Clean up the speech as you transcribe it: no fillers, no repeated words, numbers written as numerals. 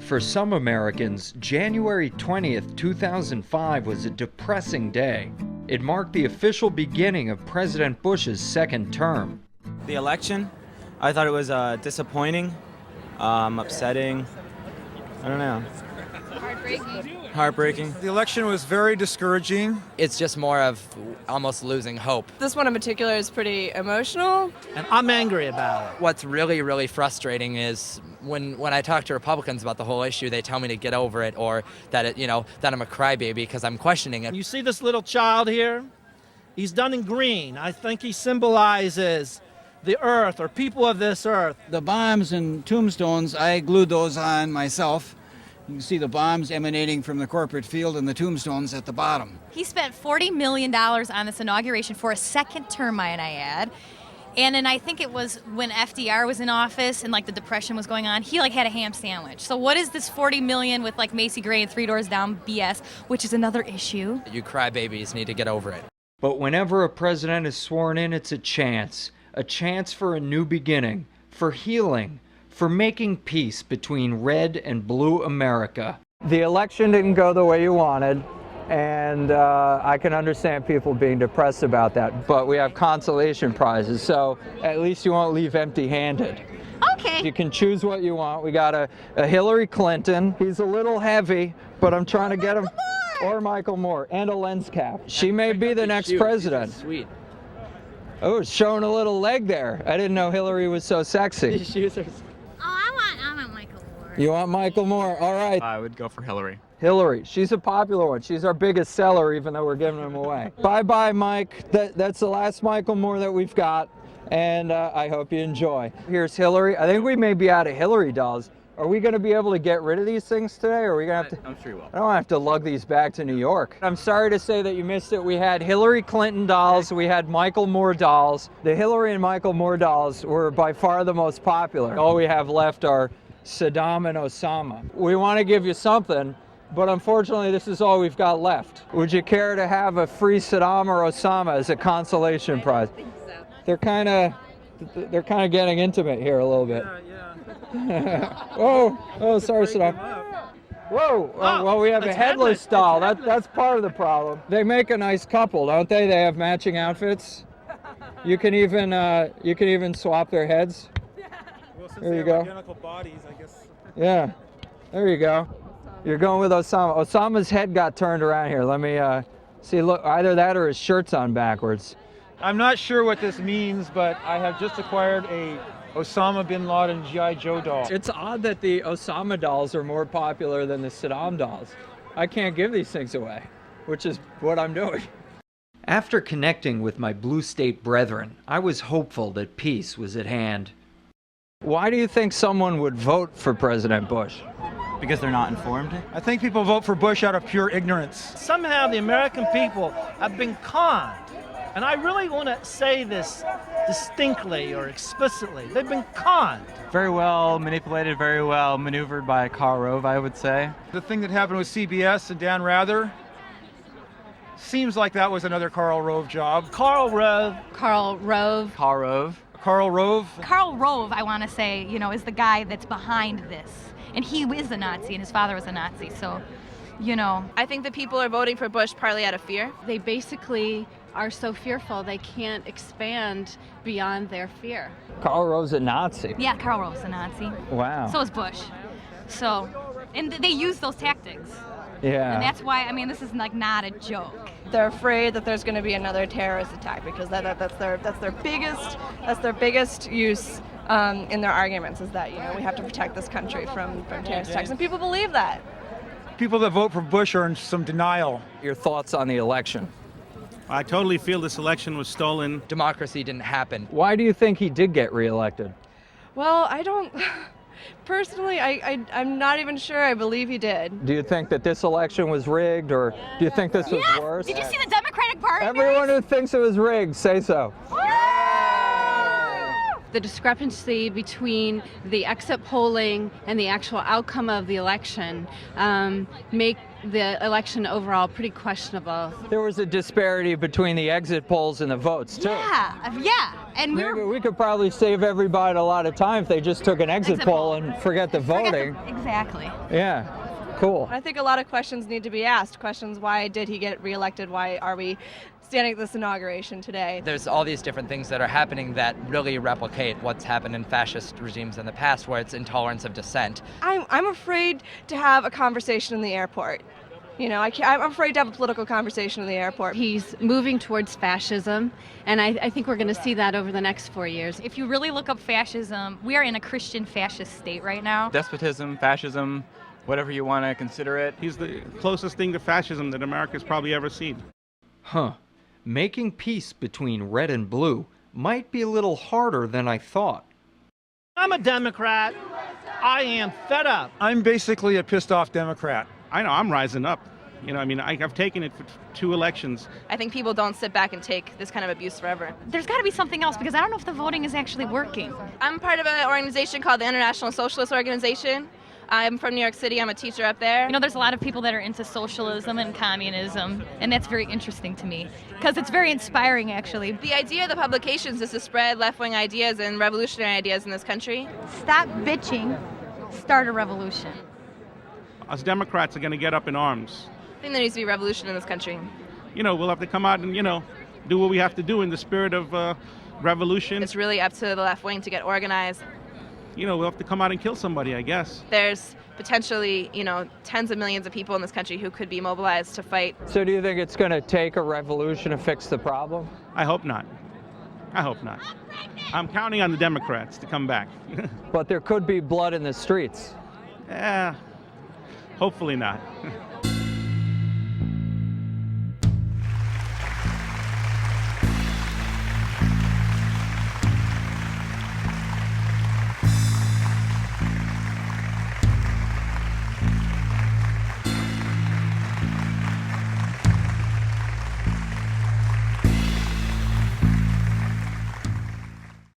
For some Americans, January 20th, 2005 was a depressing day. It marked the official beginning of President Bush's second term. The election, I thought it was disappointing, upsetting. I don't know. Heartbreaking. The election was very discouraging. It's just more of almost losing hope. This one in particular is pretty emotional. And I'm angry about it. What's really, really frustrating is when I talk to Republicans about the whole issue, they tell me to get over it, or that that I'm a crybaby because I'm questioning it. You see this little child here? He's done in green. I think he symbolizes the earth or people of this earth. The bombs and tombstones, I glued those on myself. You can see the bombs emanating from the corporate field and the tombstones at the bottom. He spent $40 million on this inauguration for a second term, might I add. And then I think it was when FDR was in office and the Depression was going on, he had a ham sandwich. So what is this $40 million with Macy Gray and Three Doors Down BS, which is another issue? You crybabies need to get over it. But whenever a president is sworn in, it's a chance for a new beginning, for healing, for making peace between red and blue America. The election didn't go the way you wanted, and I can understand people being depressed about that, but we have consolation prizes, so at least you won't leave empty-handed. Okay. You can choose what you want. We got a Hillary Clinton. He's a little heavy, but I'm trying to get him. Or Michael Moore, and a lens cap. She may be the next president. Sweet. Oh, it's showing a little leg there. I didn't know Hillary was so sexy. Oh, I want Michael Moore. You want Michael Moore? All right. I would go for Hillary. Hillary, she's a popular one. She's our biggest seller, even though we're giving him away. Bye-bye, Mike. That's the last Michael Moore that we've got, and I hope you enjoy. Here's Hillary. I think we may be out of Hillary dolls. Are we going to be able to get rid of these things today, or are we going to have to? I'm sure you will. I don't have to lug these back to New York. I'm sorry to say that you missed it. We had Hillary Clinton dolls. We had Michael Moore dolls. The Hillary and Michael Moore dolls were by far the most popular. All we have left are Saddam and Osama. We want to give you something, but unfortunately this is all we've got left. Would you care to have a free Saddam or Osama as a consolation prize? I think so. They're kind of getting intimate here a little bit. Oh, sorry, Saddam. Whoa! Well, we have a headless doll. That's part of the problem. They make a nice couple, don't they? They have matching outfits. You can even swap their heads. Well, since There they you have go. identical bodies, I guess. Yeah, there you go. You're going with Osama. Osama's head got turned around here. Let me see. Look, either that or his shirt's on backwards. I'm not sure what this means, but I have just acquired a Osama bin Laden G.I. Joe doll. It's odd that the Osama dolls are more popular than the Saddam dolls. I can't give these things away, which is what I'm doing. After connecting with my blue state brethren, I was hopeful that peace was at hand. Why do you think someone would vote for President Bush? Because they're not informed? I think people vote for Bush out of pure ignorance. Somehow the American people have been conned. And I really want to say this distinctly or explicitly. They've been conned. Very well manipulated, very well maneuvered by Karl Rove, I would say. The thing that happened with CBS and Dan Rather seems like that was another Karl Rove job. Karl Rove. Karl Rove. Karl Rove. Karl Rove? Karl Rove, I want to say, is the guy that's behind this. And he is a Nazi, and his father was a Nazi, so, I think that people are voting for Bush partly out of fear. They basically are so fearful they can't expand beyond their fear. Karl Rove's a Nazi. Yeah, Karl Rove's a Nazi. Wow. So is Bush. So, and they use those tactics. Yeah. And that's why, this is not a joke. They're afraid that there's going to be another terrorist attack because that's their biggest use in their arguments is that we have to protect this country from terrorist attacks, and people believe that. People that vote for Bush are in some denial. Your thoughts on the election? I totally feel this election was stolen. Democracy didn't happen. Why do you think he did get reelected? Well, I don't. Personally, I'm not even sure. I believe he did. Do you think that this election was rigged, or do you think this was worse? Did you see the Democratic Party? Everyone who thinks it was rigged, say so. The discrepancy between the exit polling and the actual outcome of the election make the election overall pretty questionable. There was a disparity between the exit polls and the votes, too. Yeah. And Maybe we could probably save everybody a lot of time if they just took an exit poll and forget the voting. Exactly. Yeah, cool. I think a lot of questions need to be asked. Questions: why did he get reelected? Why are we standing at this inauguration today? There's all these different things that are happening that really replicate what's happened in fascist regimes in the past, where it's intolerance of dissent. I'm afraid to have a conversation in the airport. You know, I'm afraid to have a political conversation in the airport. He's moving towards fascism, and I think we're going to see that over the next 4 years. If you really look up fascism, we are in a Christian fascist state right now. Despotism, fascism, whatever you want to consider it. He's the closest thing to fascism that America's probably ever seen. Huh. Making peace between red and blue might be a little harder than I thought. I'm a Democrat. I am fed up. I'm basically a pissed off Democrat. I know, I'm rising up. You know, I mean, I've taken it for 2 elections. I think people don't sit back and take this kind of abuse forever. There's got to be something else because I don't know if the voting is actually working. I'm part of an organization called the International Socialist Organization. I'm from New York City. I'm a teacher up there. You know, there's a lot of people that are into socialism and communism, and that's very interesting to me because it's very inspiring, actually. The idea of the publications is to spread left-wing ideas and revolutionary ideas in this country. Stop bitching, start a revolution. Us Democrats are going to get up in arms. I think there needs to be revolution in this country. You know, we'll have to come out and, you know, do what we have to do in the spirit of revolution. It's really up to the left wing to get organized. You know, we'll have to come out and kill somebody, I guess. There's potentially, you know, tens of millions of people in this country who could be mobilized to fight. So do you think it's going to take a revolution to fix the problem? I hope not. I hope not. I'm counting on the Democrats to come back. But there could be blood in the streets. Hopefully not.